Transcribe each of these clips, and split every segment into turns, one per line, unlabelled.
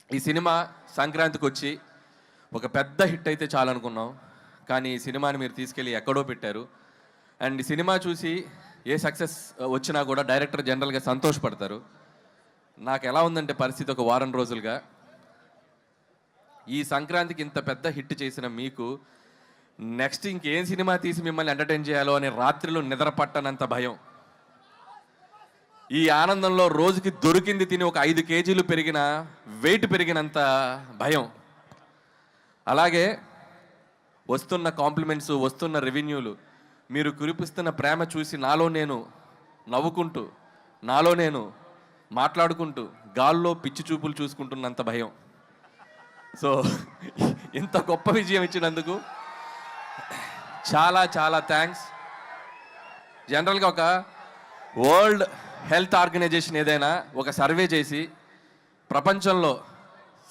ఈ సినిమా సంక్రాంతికి వచ్చి ఒక పెద్ద హిట్ అయితే చాలనుకున్నాం, కానీ ఈ సినిమాని మీరు తీసుకెళ్ళి ఎక్కడో పెట్టారు. అండ్ ఈ సినిమా చూసి ఏ సక్సెస్ వచ్చినా కూడా డైరెక్టర్ జనరల్గా సంతోషపడతారు. నాకు ఎలా ఉందంటే పరిస్థితి ఒక వారం రోజులుగా, ఈ సంక్రాంతికి ఇంత పెద్ద హిట్ చేసిన మీకు నెక్స్ట్ ఇంకేం సినిమా తీసి మిమ్మల్ని ఎంటర్టైన్ చేయాలో అనే రాత్రిలో నిద్ర పట్టనంత భయం. ఈ ఆనందంలో రోజుకి దొరికింది తిని ఒక 5 కేజీలు పెరిగిన వెయిట్ పెరిగినంత భయం. అలాగే వస్తున్న కాంప్లిమెంట్స్, వస్తున్న రెవెన్యూలు, మీరు కురిపిస్తున్న ప్రేమ చూసి నాలో నేను నవ్వుకుంటూ, నాలో నేను మాట్లాడుకుంటూ గాల్లో పిచ్చి చూపులు చూసుకుంటున్నంత భయం. సో ఇంత గొప్ప విజయం ఇచ్చినందుకు చాలా చాలా థ్యాంక్స్. జనరల్గా ఒక వరల్డ్ హెల్త్ ఆర్గనైజేషన్ ఏదైనా ఒక సర్వే చేసి ప్రపంచంలో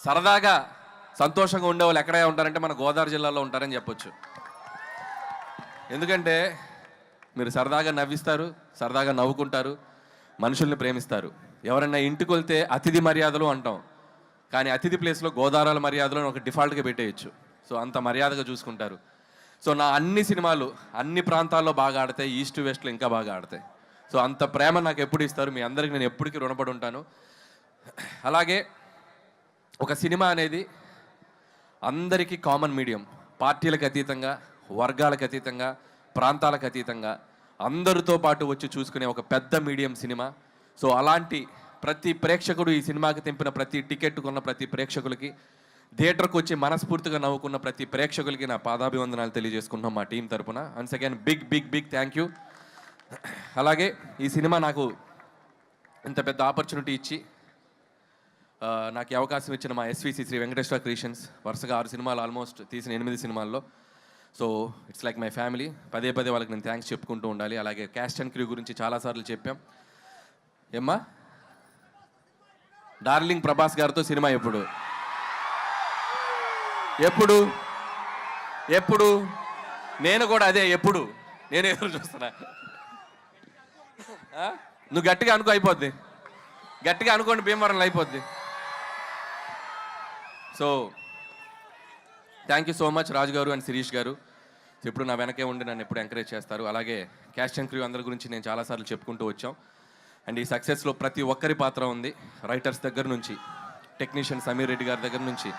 సరదాగా సంతోషంగా ఉండేవాళ్ళు ఎక్కడే ఉంటారంటే మన గోదావరి జిల్లాలో ఉంటారని చెప్పొచ్చు. ఎందుకంటే మీరు సరదాగా నవ్విస్తారు, సరదాగా నవ్వుకుంటారు, మనుషుల్ని ప్రేమిస్తారు. ఎవరైనా ఇంటికి వెళ్తే అతిథి మర్యాదలు అంటాం, కానీ అతిథి ప్లేస్లో గోదావరి మర్యాదలు ఒక డిఫాల్ట్గా పెట్టేయచ్చు. సో అంత మర్యాదగా చూసుకుంటారు. సో నా అన్ని సినిమాలు అన్ని ప్రాంతాల్లో బాగా ఆడతాయి, ఈస్ట్ వెస్ట్లో ఇంకా బాగా ఆడతాయి. సో అంత ప్రేమ నాకు ఎప్పుడు ఇస్తారు, మీ అందరికి నేను ఎప్పటికీ రుణపడి ఉంటాను. అలాగే ఒక సినిమా అనేది అందరికీ కామన్ మీడియం, పార్టీలకు అతీతంగా, వర్గాలకు అతీతంగా, ప్రాంతాలకు అతీతంగా అందరితో పాటు వచ్చి చూసుకునే ఒక పెద్ద మీడియం సినిమా. సో అలాంటి ప్రతి ప్రేక్షకుడు, ఈ సినిమాకి తెంపిన ప్రతి టికెట్ కొన్న ప్రతి ప్రేక్షకులకి, థియేటర్కి వచ్చి మనస్ఫూర్తిగా నవ్వుకున్న ప్రతి ప్రేక్షకులకి నా పాదాభివందనాలు తెలియజేసుకుంటున్నాం మా టీం తరపున. Once again big big big thank you. అలాగే ఈ సినిమా నాకు ఇంత పెద్ద ఆపర్చునిటీ ఇచ్చి నాకు ఈ అవకాశం ఇచ్చిన మా ఎస్విసి శ్రీ వెంకటేశ్వర క్రియేషన్స్, వరుసగా 6 సినిమాలు ఆల్మోస్ట్ తీసిన 8 సినిమాల్లో. So it's like my family. పదే పదే వాళ్ళకి నేను థ్యాంక్స్ చెప్పుకుంటూ ఉండాలి. అలాగే క్యాస్ట్ అండ్ క్రూ గురించి చాలాసార్లు చెప్పాం. ఏమ్మా డార్లింగ్ ప్రభాస్ గారితో సినిమా ఎప్పుడు ఎప్పుడు ఎప్పుడు నేను కూడా అదే ఎప్పుడు నేను ఎదురు చూస్తున్నా. నువ్వు గట్టిగా అనుకో, అయిపోద్ది. గట్టిగా అనుకోండి, భీమవరంలో అయిపోద్ది. So thank you so much Raju garu and Sirish గారు. ఎప్పుడు నా వెనకే ఉండి నన్ను ఎప్పుడు ఎంకరేజ్ చేస్తారు. అలాగే క్యాస్ట్ అండ్ క్రూ అందరి గురించి నేను చాలాసార్లు చెప్పుకుంటూ వచ్చాం. అండ్ ఈ సక్సెస్లో ప్రతి ఒక్కరి పాత్ర ఉంది. రైటర్స్ దగ్గర నుంచి, టెక్నీషియన్ సమీర్ రెడ్డి గారి దగ్గర నుంచి,